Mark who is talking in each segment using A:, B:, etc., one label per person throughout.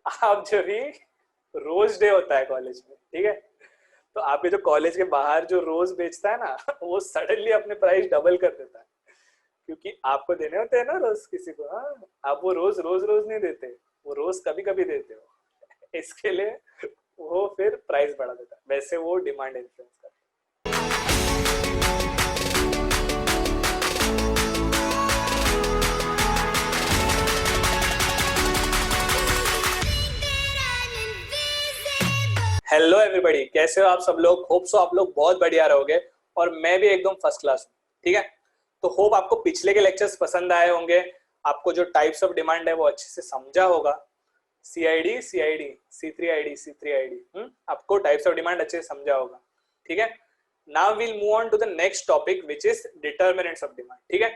A: आप जब भी रोज डे होता है कॉलेज में, ठीक है, तो आपके जो कॉलेज के बाहर जो रोज बेचता है ना वो सडनली अपने प्राइस डबल कर देता है, क्योंकि आपको देने होते हैं ना रोज किसी को। हाँ, आप वो रोज रोज रोज नहीं देते, वो रोज कभी कभी देते हो, इसके लिए वो फिर प्राइस बढ़ा देता है। वैसे वो डिमांड इन्फ्लुएंस करता है। हेलो एवरीबॉडी, कैसे हो आप सब लोग? होप सो आप लोग बहुत बढ़िया रहोगे और मैं भी एकदम फर्स्ट क्लास हूँ। ठीक है, तो होप आपको पिछले के लेक्चर्स पसंद आए होंगे, आपको जो टाइप्स ऑफ डिमांड है वो अच्छे से समझा होगा। CID, CID, C3ID, C3ID, आपको टाइप्स ऑफ डिमांड अच्छे से समझा होगा। ठीक है, now will move on to the next topic which is determinants of demand. ठीक है,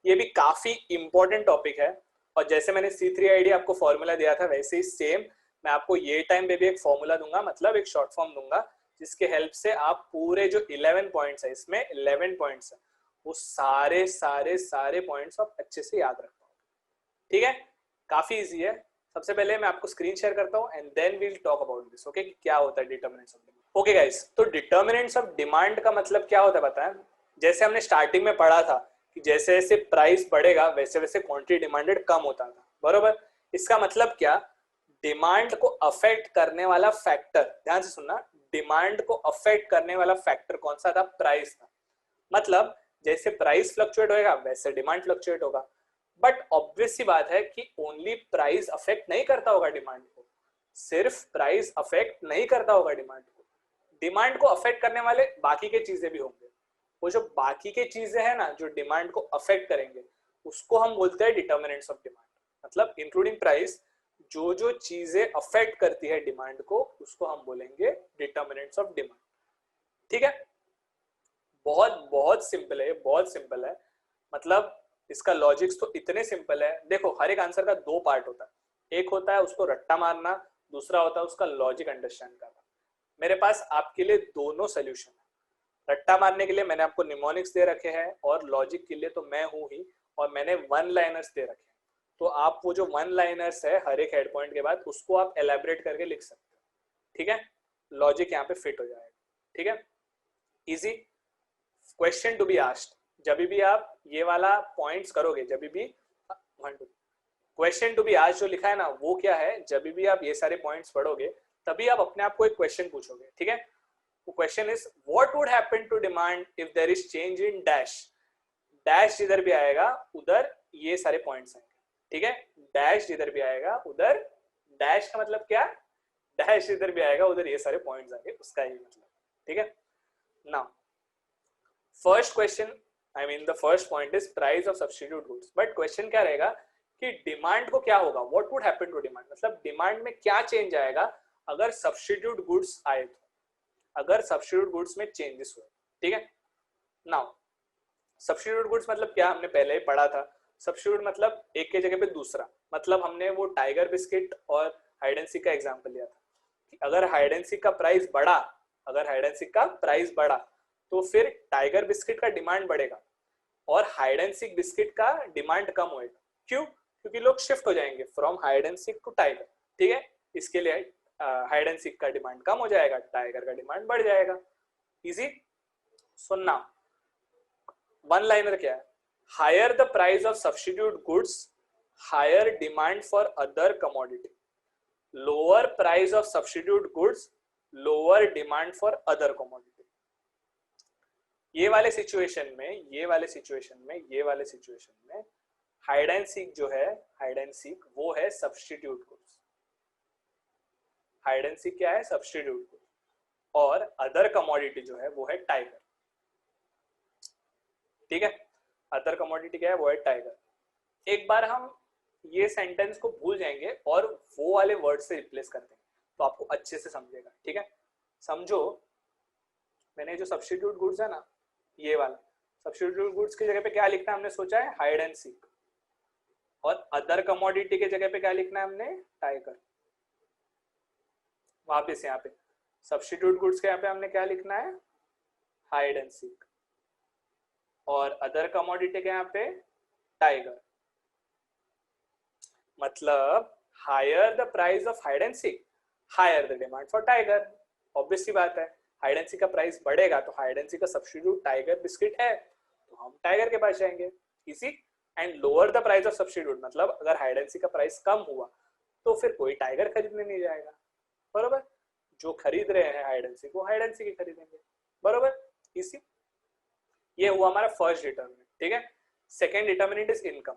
A: ये भी काफी इंपॉर्टेंट टॉपिक है और जैसे मैंने C3ID आपको फॉर्मूला दिया था वैसे ही सेम मैं आपको ये टाइम पे भी एक फॉर्मूला दूंगा, मतलब एक शॉर्ट फॉर्म दूंगा, जिसके हेल्प से आप पूरे जो 11 पॉइंट्स है, इसमें 11 पॉइंट्स है, वो सारे सारे सारे पॉइंट्स आप अच्छे से याद रख पाओगे। ठीक है, काफी इजी है। सबसे पहले मैं आपको स्क्रीन शेयर करता हूँ and then we'll talk about this. Okay, क्या होता है determinants of demand. Okay guys, तो डिटर्मिनेंट्स ऑफ डिमांड का मतलब क्या होता है पता है? जैसे हमने स्टार्टिंग में पढ़ा था कि जैसे जैसे प्राइस बढ़ेगा वैसे वैसे क्वांटिटी डिमांडेड कम होता था, बरोबर। इसका मतलब क्या? डिमांड को अफेक्ट करने वाला फैक्टर, ध्यान से सुनना, डिमांड को अफेक्ट करने वाला फैक्टर कौन सा था? प्राइस था। मतलब जैसे प्राइस फ्लक्चुएट होगा वैसे डिमांड फ्लक्चुएट होगा। बट ऑब्वियस सी बात है कि ओनली प्राइस अफेक्ट नहीं करता होगा डिमांड को, सिर्फ प्राइस अफेक्ट नहीं करता होगा डिमांड को, डिमांड को अफेक्ट करने वाले बाकी के चीजें भी होंगे। वो जो बाकी के चीजें हैं ना जो डिमांड को अफेक्ट करेंगे उसको हम बोलते हैं डिटर्मिनेंट्स ऑफ डिमांड। मतलब इंक्लूडिंग प्राइस, जो जो चीजें अफेक्ट करती है डिमांड को उसको हम बोलेंगे डिटर्मिनेंट्स ऑफ डिमांड। ठीक है, बहुत बहुत सिंपल है, बहुत सिंपल है। मतलब इसका लॉजिक्स तो इतने सिंपल है। देखो, हर एक आंसर का दो पार्ट होता है, एक होता है उसको रट्टा मारना, दूसरा होता है उसका लॉजिक अंडरस्टैंड करना। मेरे पास आपके लिए दोनों सोल्यूशन है। रट्टा मारने के लिए मैंने आपको निमोनिक्स दे रखे हैं और लॉजिक के लिए तो मैं हूं ही, और मैंने वन लाइनर्स दे रखे हैं। तो आप वो जो वन लाइनर्स है हर एक हेड पॉइंट के बाद उसको आप एलैबोरेट करके लिख सकते हो। ठीक है, लॉजिक यहाँ पे फिट हो जाएगा। ठीक है, easy question to be asked. जब भी आप ये वाला पॉइंट्स करोगे, जब भी क्वेश्चन टू बी आस्क्ड जो लिखा है ना वो क्या है, जब भी आप ये सारे पॉइंट्स पढ़ोगे तभी आप अपने आप को एक क्वेश्चन पूछोगे। ठीक है, वो question is what would happen to demand if there is change in dash. Dash जिधर भी आएगा उधर ये सारे पॉइंट्स आएंगे। ठीक है, डैश जिधर भी आएगा उधर, डैश का मतलब क्या? डैश जिधर भी आएगा उधर ये सारे पॉइंट्स आएंगे, उसका ही मतलब। ठीक है, now first question, I mean the first point is price of substitute goods. But question क्या रहेगा कि डिमांड को क्या होगा, what would happen to demand, मतलब डिमांड में क्या चेंज आएगा अगर सब्स्टिट्यूट गुड्स आए तो, अगर सब्स्टिट्यूट गुड्स में चेंजेस हुए। ठीक है, नाउ सब्स्टिट्यूट गुड्स मतलब क्या, हमने पहले ही पढ़ा था। सब्स्टिट्यूट मतलब एक के जगह पे दूसरा, मतलब हमने वो टाइगर बिस्किट और हाइड एंड सीक का एग्जांपल लिया था कि अगर हाइड एंड सीक का प्राइस बढ़ा, अगर हाइड एंड सीक का प्राइस बढ़ा तो फिर टाइगर बिस्किट का डिमांड बढ़ेगा और हाइड एंड सीक बिस्किट का डिमांड कम होएगा। क्यों? क्योंकि लोग शिफ्ट हो जाएंगे from Hide and Seek to Tiger. ठीक है, इसके लिए हाइड एंड सीक का डिमांड कम हो जाएगा, टाइगर का डिमांड बढ़ जाएगा। इजी सुनना, वन लाइनर क्या है? Higher the price of substitute goods, higher demand for other commodity. Lower price of substitute goods, lower demand for other commodity. ये वाले सिचुएशन में, ये वाले सिचुएशन में, ये वाले सिचुएशन में हाइड एंड सीक जो है, हाइड एंड सीक वो है substitute goods. Hide and seek क्या है? Substitute goods. और अदर कमोडिटी जो है वो है टाइगर। ठीक है, अदर कमोडिटी क्या है? वो है टाइगर। एक बार हम ये सेंटेंस को भूल जाएंगे और वो वाले वर्ड से रिप्लेस कर देंगे तो आपको अच्छे से समझेगा। ठीक है, समझो, मैंने जो सब्स्टिट्यूट गुड्स है ना, ये वाला सब्स्टिट्यूट गुड्स की जगह पे क्या लिखना है हमने सोचा है? Hide and Seek. और अदर कमोडिटी के जगह पे क्या लिखना है हमने? टाइगर। वापस यहाँ पे सब्स्टिट्यूट गुड्स के यहाँ पे हमने क्या लिखना है? Hide and Seek. और अदर कमोडिटी के यहाँ पे टाइगर। मतलब higher the price of Hide and Seek, higher the demand for Tiger. Obviously बात है, हाइड एंड सीक का प्राइस बढ़ेगा तो हाइड एंड सीक का सब्स्टिट्यूट टाइगर बिस्किट है, तो हम टाइगर के पास जाएंगे। इसी and lower the price of substitute, मतलब अगर हाइड एंड सीक का प्राइस कम हुआ तो फिर कोई टाइगर खरीदने नहीं जाएगा, बरोबर। जो खरीद रहे हैं हाइड एंड सीक वो हाइड एंड सीक खरीदेंगे, बरोबर। इसी ये हुआ हमारा फर्स्ट डिटर्मिनेंट, ठीक है। Second determinant is income.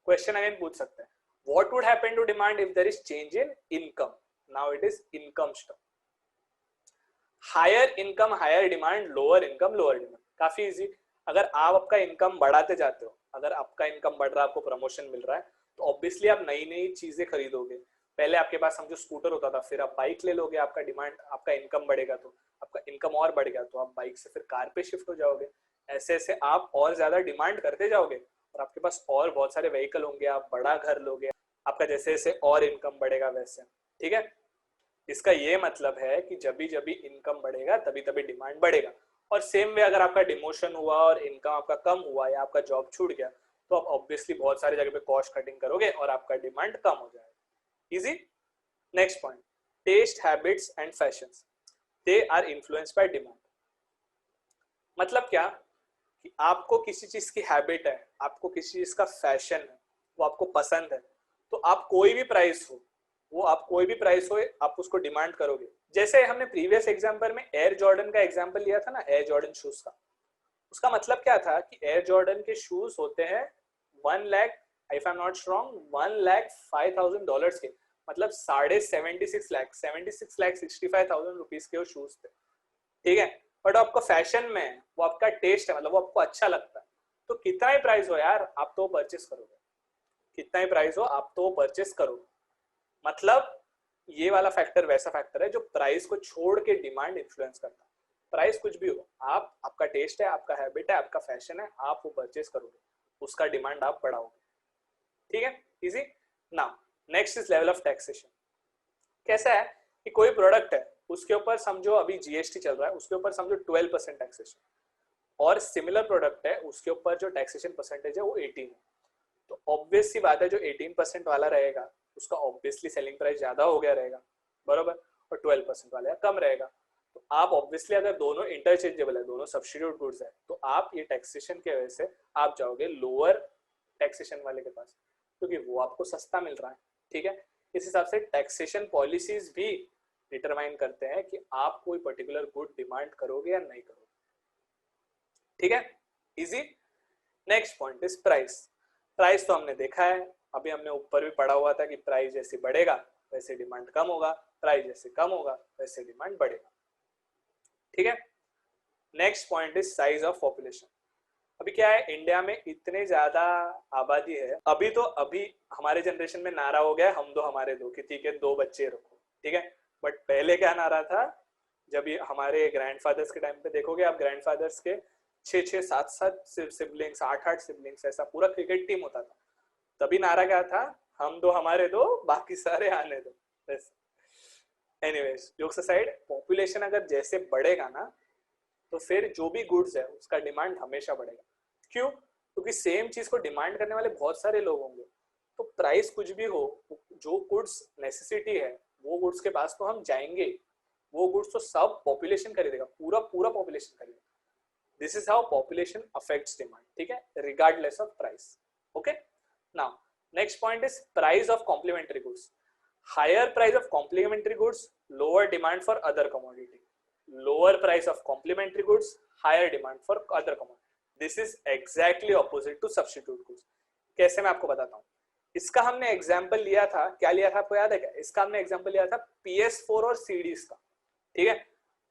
A: Question again पूछ सकते हैं, what would happen to demand if there is change in income. Now it is income stuff. Higher income higher demand, lower income lower demand. काफी easy. अगर आप आपका income बढ़ाते जाते हो, अगर आपका इनकम बढ़ रहा है, आपको प्रमोशन मिल रहा है, तो ऑब्वियसली आप नई नई चीजें खरीदोगे। पहले आपके पास समझो स्कूटर होता था, फिर आप बाइक ले लोगे, आपका डिमांड, आपका इनकम बढ़ेगा तो आपका इनकम और बढ़ गया तो आप बाइक से फिर कार पे शिफ्ट हो जाओगे। ऐसे ऐसे आप और ज्यादा डिमांड करते जाओगे और आपके पास और बहुत सारे व्हीकल होंगे, आप बड़ा घर लोगे, आपका जैसे जैसे और इनकम बढ़ेगा वैसे, ठीक है। इसका ये मतलब है कि जब भी इनकम बढ़ेगा तभी तभी डिमांड बढ़ेगा। और सेम वे अगर आपका डिमोशन हुआ और इनकम आपका कम हुआ या आपका जॉब छूट गया तो आप ऑब्वियसली बहुत सारी जगह पे कॉस्ट कटिंग करोगे और आपका डिमांड कम हो जाएगा। Easy. Next point, taste habits and fashions, they are influenced by demand. मतलब क्या कि आपको किसी चीज की हैबिट है, आपको किसी चीज का फैशन है, वो आपको पसंद है, तो आप कोई भी प्राइस हो, वो आप कोई भी प्राइस हो आप उसको डिमांड करोगे। जैसे हमने प्रीवियस एग्जांपल में एयर जॉर्डन का एग्जांपल लिया था ना, एयर जॉर्डन शूज का, उसका मतलब क्या था कि एयर जॉर्डन के शूज होते हैं 1 lakh, if I am not wrong, $1,05,000 के, मतलब 76.5 लाख, 76,65,000 रुपीज के वो शूज थे, ठीक है। बट आपका फैशन में है, वो आपका टेस्ट है, मतलब वो आपको अच्छा लगता है, तो कितना ही प्राइस हो यार आप तो परचेस करोगे, कितना ही प्राइस हो आप तो परचेस करोगे। मतलब ये वाला फैक्टर वैसा फैक्टर है जो प्राइस को छोड़ के डिमांड इन्फ्लुएंस करता है। प्राइस कुछ भी हो, आप, आपका टेस्ट है, आपका हैबिट है, आपका फैशन है, आप वो परचेस करोगे, उसका डिमांड आप बढ़ाओगे, ठीक है। Easy. Now next is level of taxation. कैसा है कि कोई प्रोडक्ट है, उसके ऊपर समझो अभी जीएसटी चल रहा है, उसके ऊपर समझो 12% टैक्सेशन, और सिमिलर प्रोडक्ट है उसके ऊपर जो टैक्सेशन परसेंटेज है वो 18 है, तो ऑब्वियस सी बात है जो 18% वाला रहेगा उसका ऑब्वियसली सेलिंग प्राइस ज्यादा हो गया रहेगा, बरोबर, और 12% वाला कम रहेगा। तो आप ऑब्वियसली अगर दोनों इंटरचेंजेबल है, दोनों सब्स्टिट्यूट गुड्स है, तो आप ये टैक्सेशन की वजह से आप जाओगे लोअर टैक्सेशन वाले के पास, क्योंकि वो आपको सस्ता मिल रहा है, ठीक है। इस हिसाब से टैक्सेशन पॉलिसीज भी डिटरमाइन करते हैं कि आप कोई पर्टिकुलर गुड डिमांड करोगे या नहीं करोगे, ठीक है। Easy. Next point is price. Price तो हमने देखा है, अभी हमने ऊपर भी पढ़ा हुआ था कि प्राइस जैसे बढ़ेगा वैसे डिमांड कम होगा, प्राइस जैसे कम होगा वैसे डिमांड बढ़ेगा, ठीक है। Next point is size of population. अभी क्या है, इंडिया में इतने ज्यादा आबादी है, अभी हमारे जनरेशन में नारा हो गया हम दो हमारे दो, कि ठीक है 2 बच्चे रखो, ठीक है। बट पहले क्या नारा था, जब ये हमारे ग्रैंडफादर्स के टाइम पे देखोगे आप, ग्रैंडफादर्स के 6-6, 7-7 सिबलिंग्स, 8-8 सिबलिंग्स, ऐसा पूरा क्रिकेट टीम होता था, तभी नारा क्या था, हम दो हमारे दो बाकी सारे आने दो, बस। एनीवेज जोक्स असाइड, पॉपुलेशन अगर जैसे बढ़ेगा ना तो फिर जो भी गुड्स है उसका डिमांड हमेशा बढ़ेगा। क्यों? क्योंकि सेम चीज को डिमांड करने वाले बहुत सारे लोग होंगे, तो प्राइस कुछ भी हो, जो गुड्स नेसेसिटी है वो गुड्स के पास तो हम जाएंगे, वो गुड्स तो सब पॉपुलेशन खरीदेगा, पूरा पूरा पॉपुलेशन खरीदेगा। This is how population affects demand, ठीक है, regardless of price. Okay. Now next point is price of complementary goods. Higher price of complementary goods, lower demand for other commodity. Lower price of complementary goods, higher demand for other commodities. This is exactly opposite to substitute goods. कैसे मैं आपको बताता हूँ। इसका हमने example लिया था, क्या लिया था आपको याद है क्या? इसका हमने एग्जाम्पल लिया था PS4 और CDs का, ठीक है।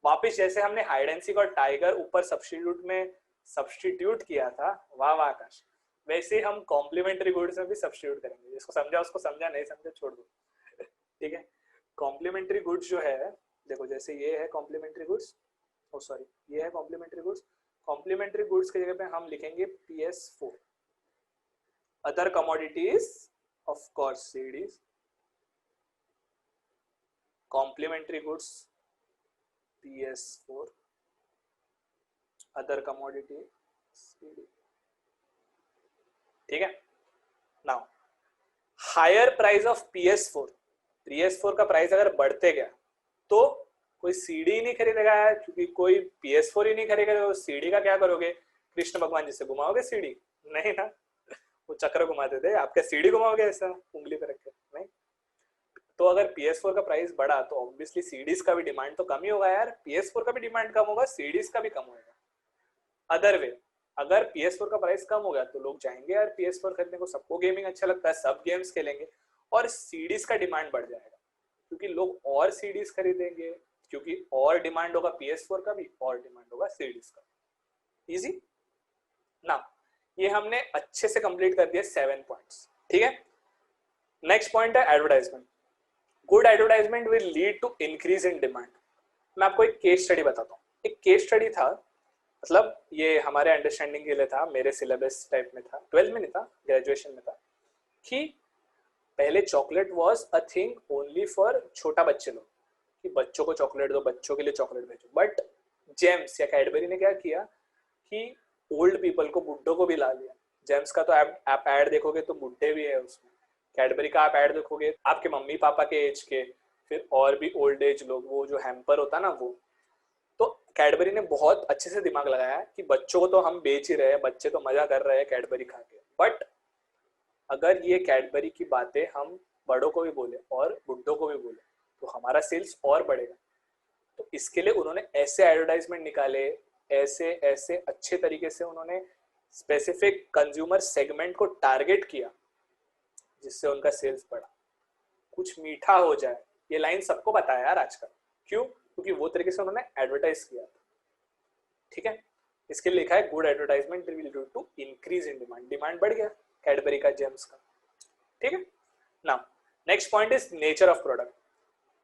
A: वापिस जैसे हमने हाइड एंड सीक और टाइगर ऊपर सब्स्टिट्यूट में सब्स्टिट्यूट किया था, वाह वाह आकाश, वैसे हम कॉम्प्लीमेंट्री गुड्स में भी सब्स्टिट्यूट करेंगे। जिसको समझा उसको समझा, नहीं समझा छोड़ दो, ठीक है। कॉम्प्लीमेंट्री गुड्स जो है, देखो जैसे ये है कॉम्प्लीमेंट्री गुड्स, ओ सॉरी ये है कॉम्प्लीमेंट्री गुड्स, कॉम्प्लीमेंट्री गुड्स की जगह पे हम लिखेंगे PS4। Other commodities of course CDs, complementary goods PS4, other commodity CD, ठीक है। Now higher price of PS4 PS4 का प्राइस अगर बढ़ते गया तो कोई सीडी नहीं खरीदेगा यार, क्योंकि कोई PS4 ही नहीं खरीदेगा तो सीडी का क्या करोगे? कृष्ण भगवान जी से घुमाओगे सीडी? नहीं ना, वो चक्र घुमाते थे, आप क्या सीडी घुमाओगे ऐसा उंगली पे रख के? नहीं। तो अगर PS4 का प्राइस बढ़ा तो ऑब्वियसली सीडीज का भी डिमांड तो कम ही होगा यार, PS4 का भी डिमांड कम होगा, सीडीज का भी कम होगा। अदर वे, अगर PS4 का प्राइस कम हो गया तो लोग जाएंगे यार PS4 खरीदने को, सबको गेमिंग अच्छा लगता है, सब गेम्स खेलेंगे, और सीडीज का डिमांड बढ़ जाएगा क्योंकि लोग और सीडीज खरीदेंगे, क्योंकि और डिमांड होगा PS4 का भी और डिमांड होगा सीडीज का। इजी ना? ये हमने अच्छे से कंप्लीट कर दिया 7 पॉइंट्स, ठीक है। नेक्स्ट पॉइंट है advertisement. Good advertisement will lead to increase in demand. मैं आपको एक केस स्टडी बताता हूँ। एक केस स्टडी था, मतलब ये हमारे अंडरस्टैंडिंग के लिए था, मेरे सिलेबस टाइप में था, 12th में नहीं था, ग्रेजुएशन में था, कि पहले chocolate was a thing only for छोटा बच्चे लोग, कि बच्चों को चॉकलेट दो, बच्चों के लिए चॉकलेट भेजो। बट जेम्स या कैडबरी ने क्या किया कि ओल्ड पीपल को, बुड्ढों को भी ला लिया। जेम्स का तो आप ऐड देखोगे तो बुड्ढे भी है उसमें, कैडबरी का आप ऐड देखोगे आपके मम्मी पापा के एज के, फिर और भी ओल्ड एज लोग, वो जो हैम्पर होता ना वो। तो कैडबरी ने बहुत अच्छे से दिमाग लगाया कि बच्चों को तो हम बेच ही रहे हैं, बच्चे तो मजा कर रहे हैं कैडबरी खा के, बट अगर ये कैडबरी की बातें हम बड़ों को भी बोले और बुड्ढों को भी बोले तो हमारा सेल्स और बढ़ेगा। तो इसके लिए उन्होंने ऐसे एडवर्टाइजमेंट निकाले, ऐसे ऐसे अच्छे तरीके से उन्होंने स्पेसिफिक कंज्यूमर सेगमेंट को टारगेट किया जिससे उनका सेल्स बढ़ा। कुछ मीठा हो जाए, ये लाइन सबको पता है यार आजकल, क्यों? क्योंकि वो तरीके से उन्होंने एडवर्टाइज किया था, ठीक है। इसके लिए लिखा है good advertisement will lead to increase in demand. Demand बढ़ गया कैडबरी का, जेम्स का, ठीक है ना। Next point is nature of product.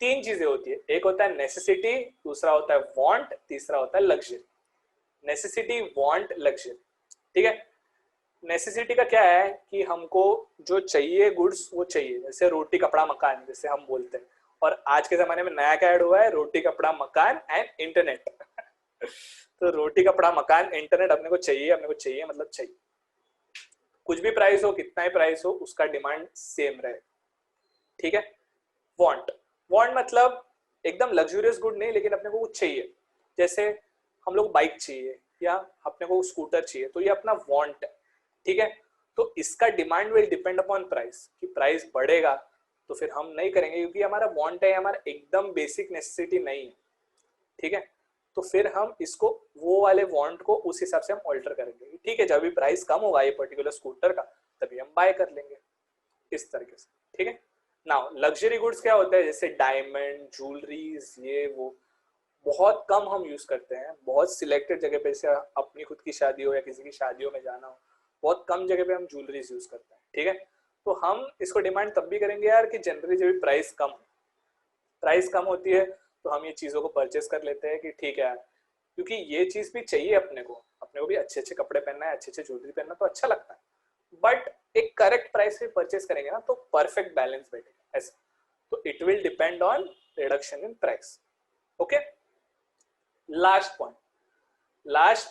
A: 3 चीजें होती है, एक होता है नेसेसिटी, दूसरा होता है वांट, तीसरा होता है लग्जरी। नेसेसिटी, वांट, लग्जरी, ठीक है। नेसेसिटी का क्या है कि हमको जो चाहिए गुड्स वो चाहिए, जैसे रोटी कपड़ा मकान जैसे हम बोलते हैं, और आज के जमाने में नया क्या ऐड हुआ है, रोटी कपड़ा मकान एंड इंटरनेट। तो रोटी कपड़ा मकान इंटरनेट अपने को चाहिए, अपने को चाहिए मतलब चाहिए, कुछ भी प्राइस हो, कितना ही प्राइस हो, उसका डिमांड सेम रहे, ठीक है। वांट, वांट मतलब एकदम लग्जूरियस गुड नहीं, लेकिन अपने को कुछ चाहिए, जैसे हम लोग बाइक चाहिए या अपने को स्कूटर चाहिए, तो ये अपना वांट है, ठीक है। तो इसका demand will depend upon price, कि प्राइस बढ़ेगा तो फिर हम नहीं करेंगे क्योंकि हमारा वांट है, हमारा एकदम बेसिक नेसेसिटी नहीं है, ठीक है। तो फिर हम इसको, वो वाले वांट को उस हिसाब से हम ऑल्टर करेंगे, ठीक है, जब भी प्राइस कम होगा ये पर्टिकुलर स्कूटर का तभी हम बाय कर लेंगे, इस तरीके से, ठीक है। नाउ लग्जरी गुड्स क्या होता है, जैसे डायमंड, ज्वेलरीज, ये वो बहुत कम हम यूज करते हैं, बहुत सिलेक्टेड जगह पे, से अपनी खुद की शादी हो या किसी की शादियों में जाना हो, बहुत कम जगह पे हम ज्वेलरीज यूज करते हैं, ठीक है। तो हम इसको डिमांड तब भी करेंगे यार कि जनरली जब भी प्राइस कम हो, प्राइस कम होती है तो हम ये चीज़ों को परचेस कर लेते हैं कि ठीक है यार, क्योंकि ये चीज़ भी चाहिए अपने को भी अच्छे अच्छे कपड़े पहनना है, अच्छे अच्छे ज्वेलरी पहनना तो अच्छा लगता है, बट एक करेक्ट प्राइस पे परचेस करेंगे ना तो परफेक्ट बैलेंस बैठेगा ऐसा। तो it will depend on reduction in price, okay. Last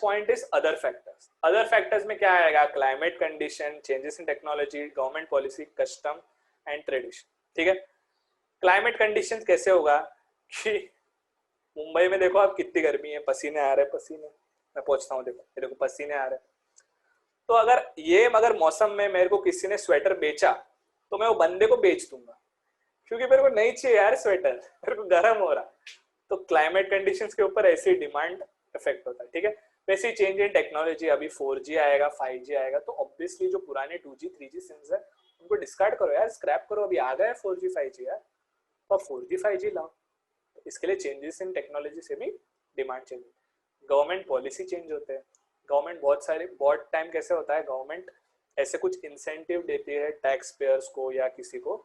A: point is other factors. Other factors में क्या आएगा, climate condition, changes in technology, government policy, custom and tradition, ठीक है। क्लाइमेट कंडीशन कैसे होगा कि मुंबई में देखो आप कितनी गर्मी है, पसीने आ रहे, पसीने, मैं पहुंचता हूँ, देखो देखो पसीने आ रहे। तो अगर मौसम में मेरे को किसी ने स्वेटर बेचा तो मैं वो बंदे को बेच दूंगा, क्योंकि मेरे को नहीं चाहिए यार स्वेटर, मेरे को गर्म हो रहा। तो क्लाइमेट कंडीशंस के ऊपर ऐसी डिमांड इफेक्ट होता है, ठीक है। वैसे ही चेंज इन टेक्नोलॉजी, अभी 4G आएगा, 5G आएगा, तो ऑब्वियसली जो पुराने 2G 3G सिम्स है उनको डिस्कार्ड करो यार, स्क्रैप करो, अभी आ गया है 4G 5G यार, तो 4G 5G लाओ। तो इसके लिए चेंजेस इन टेक्नोलॉजी से भी demand change, government policy change होते हैं, गवर्नमेंट बहुत टाइम कैसे होता है, गवर्नमेंट ऐसे कुछ इंसेंटिव देती है टैक्स पेयर्स को या किसी को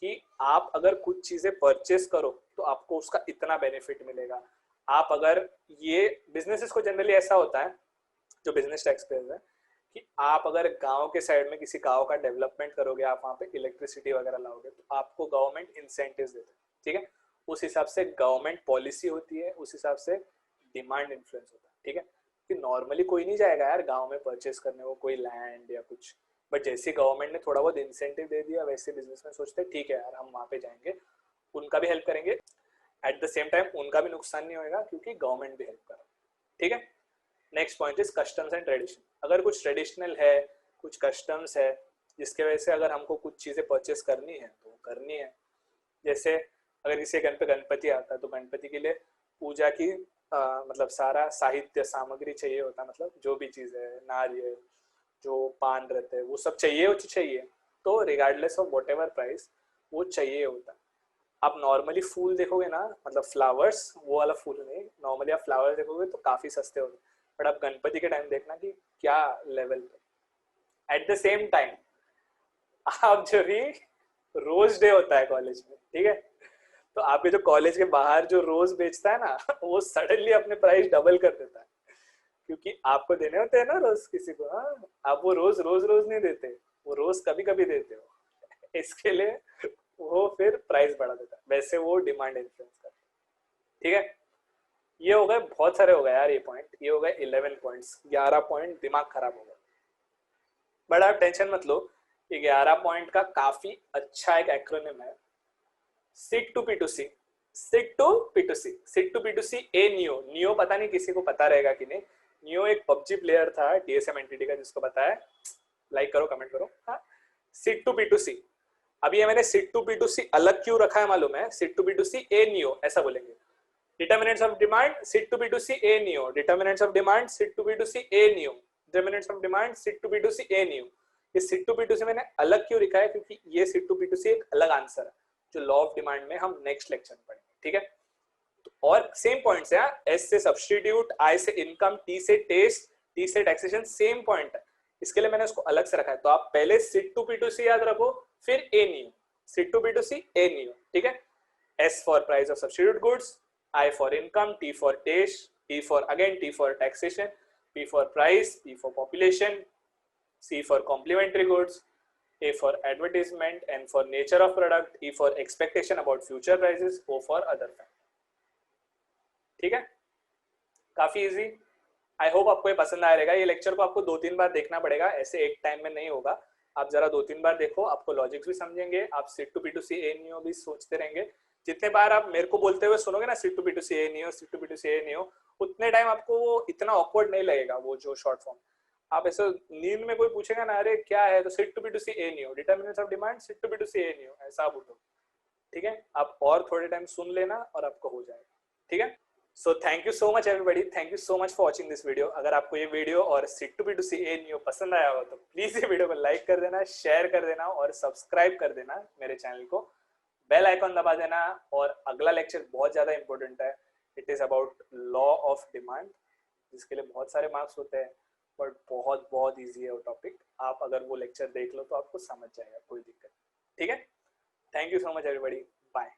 A: कि आप अगर कुछ चीजें परचेस करो तो आपको उसका इतना बेनिफिट मिलेगा। आप अगर, ये बिजनेसेस को जनरली ऐसा होता है जो बिजनेस टैक्स पेयर्स है, कि आप अगर गांव के साइड में किसी गांव का डेवलपमेंट करोगे, आप वहां पे इलेक्ट्रिसिटी वगैरह लाओगे तो आपको गवर्नमेंट इंसेंटिव्स देते हैं, ठीक है। उस हिसाब से गवर्नमेंट पॉलिसी होती है, उस हिसाब से डिमांड इन्फ्लुएंस होता है, ठीक है। कि नॉर्मली कोई नहीं जाएगा यार गांव में परचेस करने को, कोई लैंड या कुछ, बट जैसे गवर्नमेंट ने थोड़ा बहुत इंसेंटिव दे दिया वैसे बिजनेसमैन सोचते हैं ठीक है यार हम वहां पे जाएंगे उनका भी हेल्प करेंगे, एट द सेम टाइम उनका भी नुकसान नहीं होगा क्योंकि गवर्नमेंट भी हेल्प कर रहा है, ठीक है। Next point is customs and tradition. अगर कुछ ट्रेडिशनल है, कुछ कस्टम्स है, जिसके वजह से अगर हमको कुछ चीज़ें परचेस करनी है तो करनी है। जैसे अगर किसी घर पे गणपति आता है तो गणपति के लिए पूजा की मतलब सारा साहित्य सामग्री चाहिए होता है, मतलब जो भी चीज़ है, नारियल, जो पान रहते हैं, वो सब चाहिए। तो regardless of what ever price वो चाहिए होता है। आप नॉर्मली फूल देखोगे ना, मतलब फ्लावर्स, वो वाला फूल नहीं, नॉर्मली आप फ्लावर्स देखोगे तो काफ़ी सस्ते होते हैं, बट आप गणपति के टाइम देखना कि क्या लेवल पे। एट द सेम टाइम आप जो भी रोज डे होता है कॉलेज में, ठीक है, तो आपके जो कॉलेज के बाहर जो रोज बेचता है ना वो सडनली अपने प्राइस डबल कर देता है, क्योंकि आपको देने होते हैं ना रोज किसी को। हाँ, आप वो रोज नहीं देते, वो रोज कभी कभी देते हो, इसके लिए वो फिर प्राइस बढ़ा देता है। वैसे वो डिमांड इन्फ्लुएंस करता है, ठीक है। ये हो गए, बहुत सारे हो गए यार ये पॉइंट, ये हो गए 11 पॉइंट्स, 11 पॉइंट दिमाग खराब हो गया। बट आप टेंशन मत लो, ये 11 पॉइंट का काफी अच्छा एक एक्रोनिम है, sit to P2C। Sit to P2C A neo. Neo पता नहीं किसी को पता रहेगा कि नहीं। नियो एक पबजी प्लेयर था DSM एंटिटी का, जिसको पता है लाइक करो, कमेंट करो। हाँ, सिट टू P2C। अभी ये मैंने सिट टू P2C अलग क्यों रखा है मालूम है? Sit to P2C A neo ऐसा बोलेंगे। Determinants of demand sit to P2C A neo, determinants of demand sit to P2C A neo, determinants of demand sit to P2C A neo. ये sit to P2C मैंने अलग क्यों लिखा है? क्योंकि ये सिट टू P2C एक अलग आंसर है जो लॉ ऑफ डिमांड में हम नेक्स्ट लेक्चर में पढ़ेंगे, ठीक है। तो और सेम पॉइंट्स है, एस से सब्स्टिट्यूट, आई से इनकम, टी से टेस्ट, टी से टैक्सेशन, सेम पॉइंट है, इसके लिए मैंने उसको अलग से रखा है। तो आप पहले सिट टू P2C याद रखो, फिर A neo, sit to P2C ए नियो, ठीक है। S for price of substitute goods, I for income, T for taste, T for taxation, P for price, P for population, C for complementary goods, A for advertisement, N for nature of product, E for expectation about future prices, O for other factor। ठीक है, काफी easy. I hope आपको ये पसंद आया रहेगा। ये lecture को आपको 2-3 बार देखना पड़ेगा, ऐसे एक टाइम में नहीं होगा। आप जरा 2-3 बार देखो, आपको लॉजिक्स भी समझेंगे, आप seat to P2C A neo भी सोचते रहेंगे। जितने बार आप मेरे को बोलते हुए सुनोगे ना sit to P2C A neo, sit to P2C A neo, उतने टाइम आपको वो इतना ऑकवर्ड नहीं लगेगा, वो जो शॉर्ट फॉर्म। आप ऐसे नींद में कोई पूछेगा ना, अरे क्या है, तो sit to P2C A neo, determinants of demand sit to P2C A neo, ऐसा आप उठो, ठीक है। आप और थोड़े टाइम सुन लेना और आपको हो जाएगा, ठीक है। So thank you so much everybody, thank you so much for watching this video. अगर आपको ये वीडियो और seat to P2C A neo पसंद आया हो तो प्लीज ये वीडियो को लाइक कर देना, शेयर कर देना और सब्सक्राइब कर देना मेरे चैनल को, बेल आइकॉन दबा देना। और अगला लेक्चर बहुत ज्यादा इंपॉर्टेंट है, it is about law of demand, जिसके लिए बहुत सारे मार्क्स होते हैं, बट बहुत इजी है वो टॉपिक। आप अगर वो लेक्चर देख लो तो आपको समझ जाएगा, कोई दिक्कत, ठीक है। Thank you so much everybody, bye.